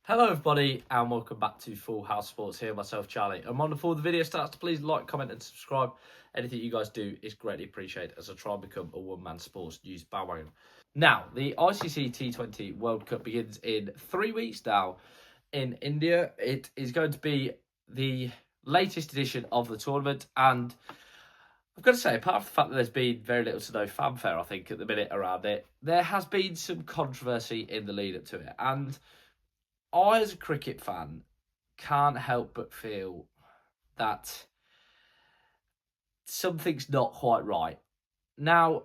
Hello everybody and welcome back to Full House Sports here, myself Charlie. And before the video starts, please like, comment and subscribe. Anything you guys do is greatly appreciated as I try and become a one-man sports news bandwagon. Now, the ICC T20 World Cup begins in 3 weeks now in India. It is going to be the latest edition of the tournament, and I've got to say, apart from the fact that there's been very little to no fanfare, I think, at the minute around it, there has been some controversy in the lead up to it. And I, as a cricket fan, can't help but feel that something's not quite right. Now,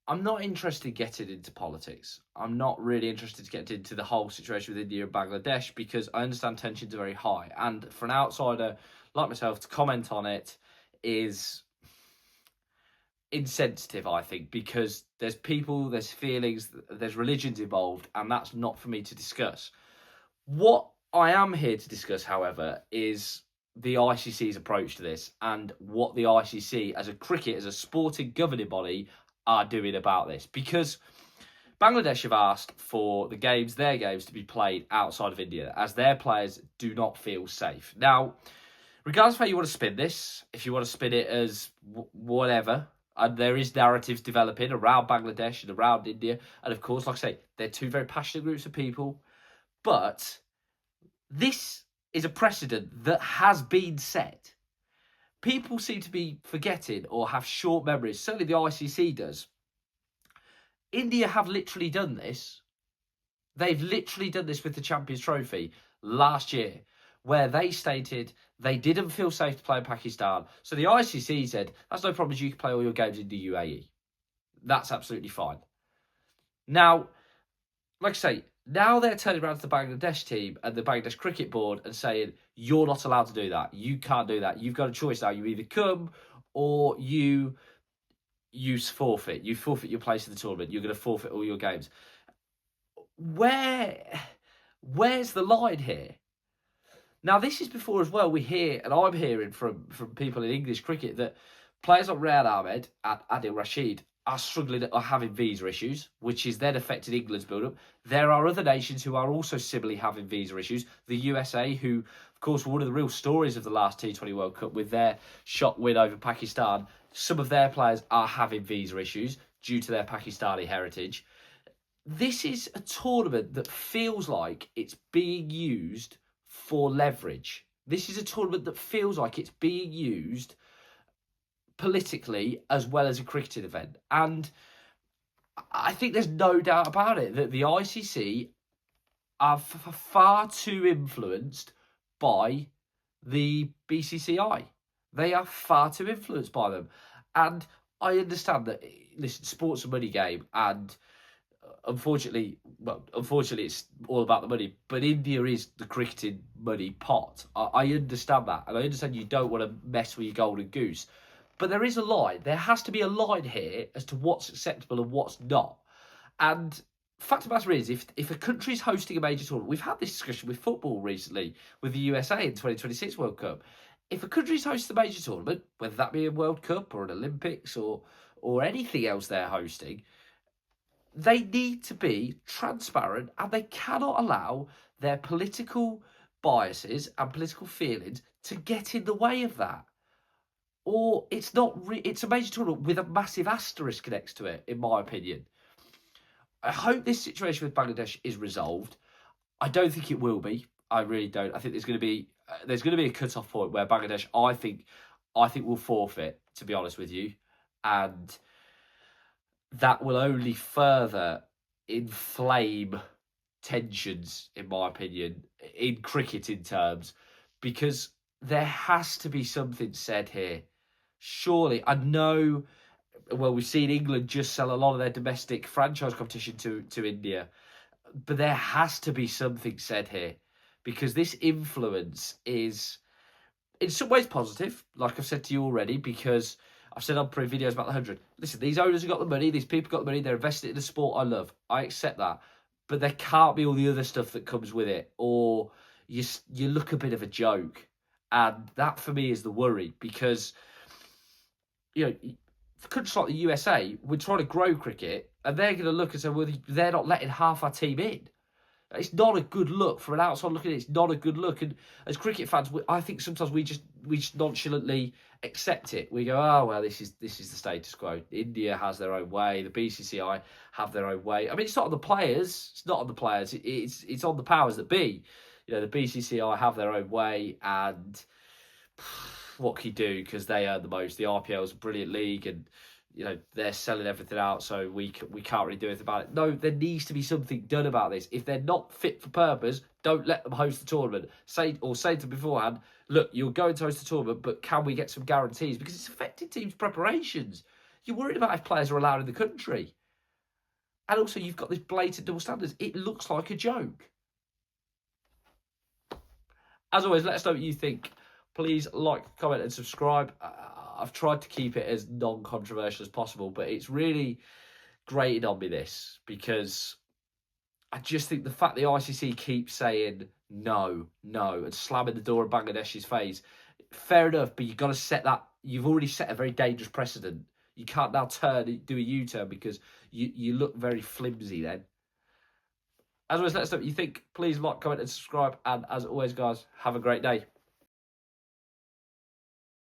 I'm not interested in getting into politics. I'm not really interested to get into the whole situation with India and Bangladesh because I understand tensions are very high. And for an outsider like myself to comment on it is insensitive, I think, because there's people, there's feelings, there's religions involved, and that's not for me to discuss. What I am here to discuss, however, is the ICC's approach to this and what the ICC, as a sporting governing body, are doing about this. Because Bangladesh have asked for their games, to be played outside of India, as their players do not feel safe. Now, regardless of how you want to spin this, if you want to spin it as whatever, and there is narratives developing around Bangladesh and around India, and of course, like I say, they're two very passionate groups of people. But this is a precedent that has been set. People seem to be forgetting or have short memories. Certainly the ICC does. India have literally done this. They've literally done this with the Champions Trophy last year, where they stated they didn't feel safe to play in Pakistan. So the ICC said, that's no problem, you can play all your games in the UAE. That's absolutely fine. Now, like I say, now they're turning around to the Bangladesh team and the Bangladesh Cricket Board and saying, you're not allowed to do that. You can't do that. You've got a choice now. You either come or you forfeit. You forfeit your place in the tournament. You're going to forfeit all your games. Where's the line here? Now, this is before as well we hear, and I'm hearing from people in English cricket, that players like Riyad Ahmed and Adil Rashid are struggling, are having visa issues, which is then affecting England's build-up. There are other nations who are also similarly having visa issues. The USA, who, of course, were one of the real stories of the last T20 World Cup with their shock win over Pakistan, some of their players are having visa issues due to their Pakistani heritage. This is a tournament that feels like it's being used for leverage. This is a tournament that feels like it's being used politically as well as a cricketing event. And I think there's no doubt about it that the ICC are far too influenced by the BCCI. They are far too influenced by them. And I understand that, listen, sport's a money game, and unfortunately it's all about the money, but India is the cricketing money pot. I understand that, and I understand you don't want to mess with your golden goose. But there is a line. There has to be a line here as to what's acceptable and what's not. And fact of the matter is, if a country is hosting a major tournament, we've had this discussion with football recently, with the USA in 2026 World Cup. If a country is hosting a major tournament, whether that be a World Cup or an Olympics or anything else they're hosting, they need to be transparent, and they cannot allow their political biases and political feelings to get in the way of that. Or it's not. It's a major tournament with a massive asterisk next to it, in my opinion. I hope this situation with Bangladesh is resolved. I don't think it will be. I really don't. I think there's going to be a cut-off point where Bangladesh, I think will forfeit, to be honest with you, and that will only further inflame tensions, in my opinion, in cricketing terms, because there has to be something said here. Surely, I know, well, we've seen England just sell a lot of their domestic franchise competition to India, but there has to be something said here, because this influence is, in some ways, positive, like I've said to you already, because I've said on pre videos about the 100. Listen, these owners have got the money, these people got the money, they're invested in a sport I love. I accept that. But there can't be all the other stuff that comes with it, or you look a bit of a joke. And that, for me, is the worry, because, you know, for countries like the USA, we're trying to grow cricket, and they're going to look and say, well, they're not letting half our team in. It's not a good look. For an outside looking at it, it's not a good look. And as cricket fans, I think sometimes we just nonchalantly accept it. We go, oh well, this is the status quo. India has their own way. The BCCI have their own way. I mean, it's not on the players. It's not on the players. It's on the powers that be. You know, the BCCI have their own way, and what can you do? Because they earn the most. The RPL is a brilliant league, and you know they're selling everything out, so we can't really do anything about it. No, there needs to be something done about this. If they're not fit for purpose, don't let them host the tournament. Say to them beforehand, look, you're going to host the tournament, but can we get some guarantees? Because it's affecting teams' preparations. You're worried about if players are allowed in the country. And also, you've got this blatant double standards. It looks like a joke. As always, let us know what you think. Please like, comment and subscribe. I've tried to keep it as non-controversial as possible, but it's really grated on me, this, because I just think the fact the ICC keeps saying no, and slamming the door in Bangladesh's face, fair enough, but you've got to set that. You've already set a very dangerous precedent. You can't now do a U-turn, because you look very flimsy then. As always, let us know what you think. Please like, comment and subscribe. And as always, guys, have a great day.